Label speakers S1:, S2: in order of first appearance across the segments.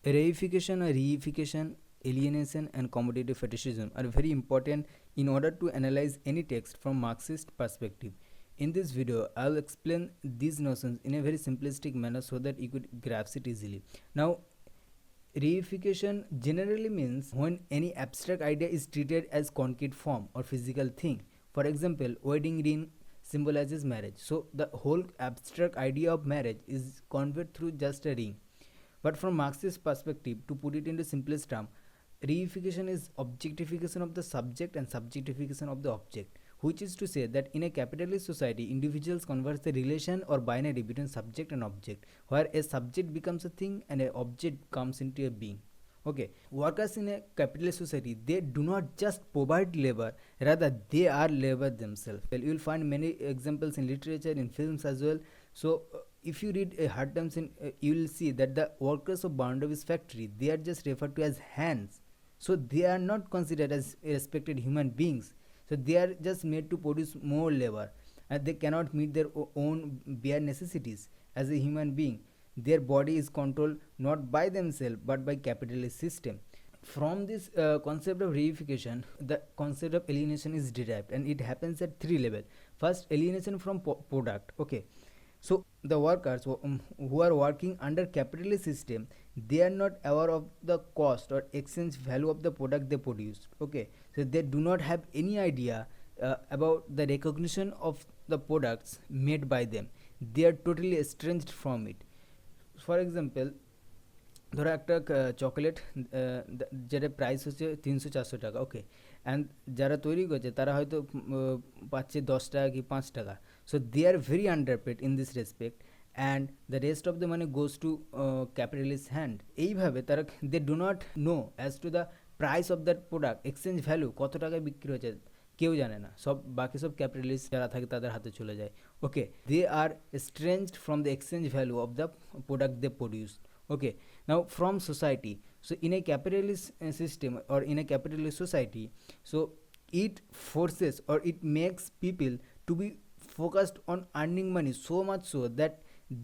S1: Reification or reification, alienation, and commodity fetishism are very important in order to analyze any text from Marxist perspective. In this video, I'll explain these notions in a very simplistic manner so that you could grasp it easily. Now, reification generally means when any abstract idea is treated as concrete form or physical thing. For example, wedding ring symbolizes marriage. So the whole abstract idea of marriage is conveyed through just a ring. But from Marxist perspective, to put it into simplest term, reification is objectification of the subject and subjectification of the object, which is to say that in a capitalist society, individuals convert the relation or binary between subject and object, where a subject becomes a thing and an object comes into a being. Okay, workers in a capitalist society, they do not just provide labor, rather they are labor themselves. Well, you will find many examples in literature, in films as well. So if you read hard terms, you will see that the workers of Barnaby's factory, they are just referred to as hands. So they are not considered as respected human beings. So they are just made to produce more labor, and they cannot meet their own bare necessities as a human being. Their body is controlled not by themselves but by capitalist system. From this concept of reification, the concept of alienation is derived, and it happens at three levels. First, alienation from product. Okay, so the workers who are working under capitalist system, they are not aware of the cost or exchange value of the product they produce. Okay, so they do not have any idea about the recognition of the products made by them. They are totally estranged from it. For example ধরো একটা chocolate যেটা price হচ্ছে 300-400 টাকা, ওকে, and যারা তৈরি করছে তারা হয়তো পাচ্ছে 10 টাকা কি 5 টাকা। So they are very underpaid in this respect, and the rest of the money goes to capitalist hand. এইভাবে তারা they do not know as to the price of that product, exchange value কত টাকায় বিক্রি হচ্ছে কেউ জানে না, সব বাকি সব ক্যাপিটালিস্ট যারা থাকে তাদের হাতে চলে যায়। ওকে, দে আর estranged from the exchange value of the product they produce. Okay, now from society, so in a capitalist system or in a capitalist society, so it forces or it makes people to be focused on earning money so much so that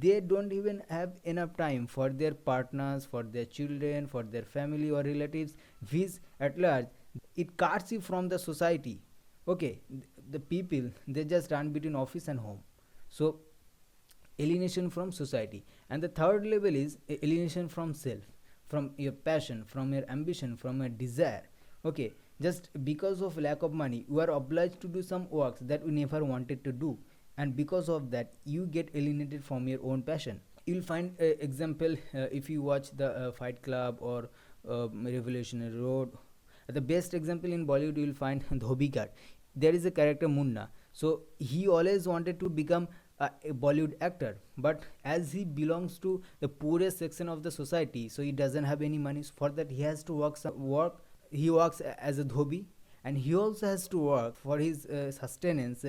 S1: they don't even have enough time for their partners, for their children, for their family or relatives, which at large it cuts you from the society. Okay, the people, they just run between office and home. So alienation from society. And the third level is alienation from self, from your passion, from your ambition, from your desire. Okay, just because of lack of money, you are obliged to do some works that you never wanted to do, and because of that you get alienated from your own passion. You'll find example if you watch the Fight Club or Revolutionary Road. The best example in Bollywood, you will find Dhobikar. There is a character Munna. So he always wanted to become a Bollywood actor, but as he belongs to the poorest section of the society, so he doesn't have any money. For that he has to work. He works as a dhobi, and he also has to work for his sustenance,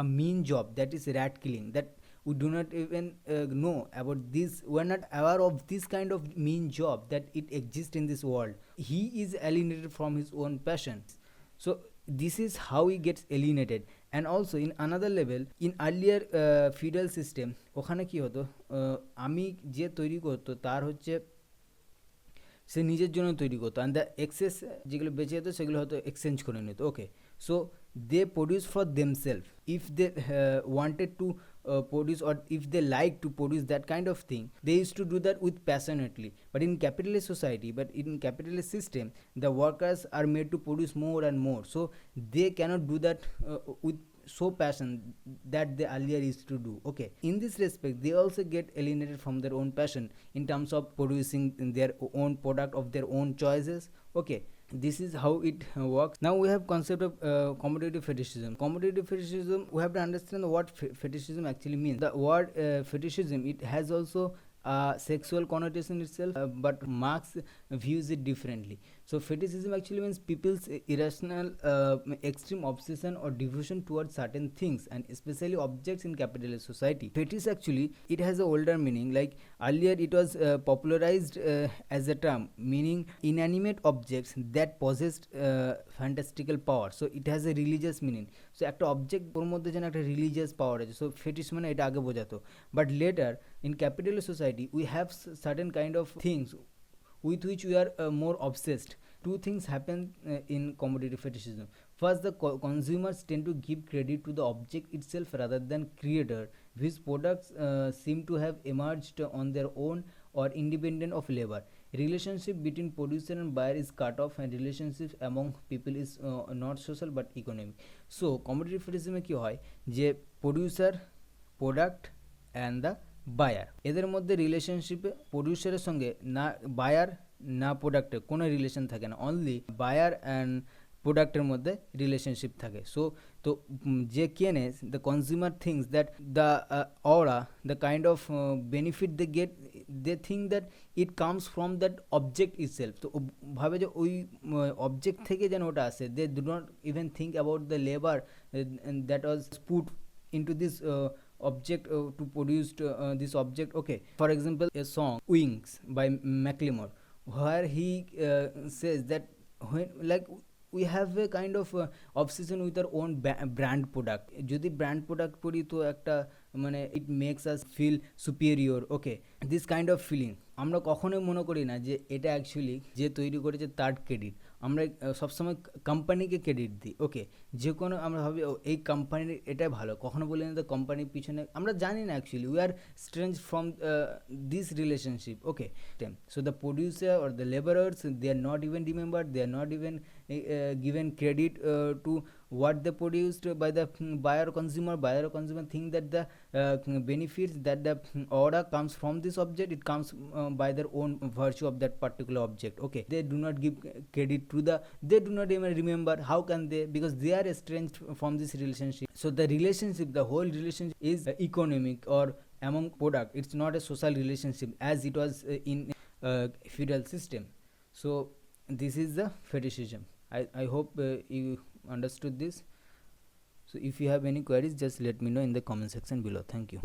S1: a mean job, that is rat killing, that we do not even know about this. We're not aware of this kind of mean job that it exists in this world. He is alienated from his own passions. So this is how he gets alienated. And also in another level, in earlier feudal system, ওখানে কি হতো, আমি যে তৈরি করতো তার হচ্ছে সে নিজের জন্য তৈরি করতো, অ্যান্ড দ্য এক্সেস যেগুলো বেঁচে যেত সেগুলো হয়তো এক্সচেঞ্জ করে নিত। Okay, so they produce for themselves if they wanted to produce, or if they like to produce that kind of thing, they used to do that with passionately. But in capitalist society, but in capitalist system, the workers are made to produce more and more, so they cannot do that with so passion that they earlier used to do. Okay, in this respect they also get alienated from their own passion in terms of producing their own product of their own choices. Okay, this is how it works. Now we have concept of commodity fetishism. Commodity fetishism, we have to understand what fetishism actually means. The word fetishism, it has also sexual connotation itself, but Marx views it differently. So fetishism actually means people's irrational extreme obsession or devotion towards certain things, and especially objects in capitalist society. Fetish actually, it has a older meaning. Like earlier it was popularized as a term meaning inanimate objects that possessed fantastical power. So it has a religious meaning. So একটা object ওর মধ্যে যেন একটা religious পাওয়ার আছে, so fetish মানে এটা আগে বোঝাতো। But later in capitalist society we have certain kind of things with which we are more obsessed. Two things happen in commodity fetishism. First, the consumers tend to give credit to the object itself rather than creator, whose products seem to have emerged on their own or independent of labor. Relationship between producer and buyer is cut off, and relationships among people is not social but economic. So commodity fetishism কি হয় যে producer, product and the buyer, এদের মধ্যে রিলেশনশিপে প্রডিউসারের সঙ্গে না buyer না প্রোডাক্টের কোনো রিলেশন থাকে না, অনলি বায়ার অ্যান্ড প্রোডাক্টের মধ্যে রিলেশনশিপ থাকে। সো তো যে কেনে, the consumer thinks that the aura, the kind of benefit they get, they think that it comes from that object itself. তো ভাবে যে ওই অবজেক্ট থেকে যেন ওটা আসে, they do not even think about the labour that was put into this object to produce this object. Okay, for example, a song Wings by Macklemore, where he says that when, like, we have a kind of obsession with our own brand product. যদি brand product পড়ি তো একটা মানে it makes us feel superior. Okay, this kind of feeling আমরা কখনোই মনে করি না যে এটা অ্যাকচুয়ালি যে তৈরি করেছে তার ক্রেডিট। আমরা সবসময় কোম্পানিকে ক্রেডিট দিই। ওকে, যে কোনো আমরা ভাবি এই কোম্পানির এটাই ভালো, কখনো বলি না তো কোম্পানির পিছনে, আমরা জানি না actually we are strange from this relationship. Okay, so the producer or the labourers, they are not even remember, they are not even given credit to what they produced by the buyer or consumer think that the benefits that the order comes from this object, it comes by their own virtue of that particular object. Okay, they do not give credit to the, they do not even remember. How can they? Because they are estranged from this relationship. So the relationship, the whole relationship is economic or among product. It's not a social relationship as it was in feudal system. So this is the fetishism. I hope you understood this. So if you have any queries, just let me know in the comment section below. Thank you.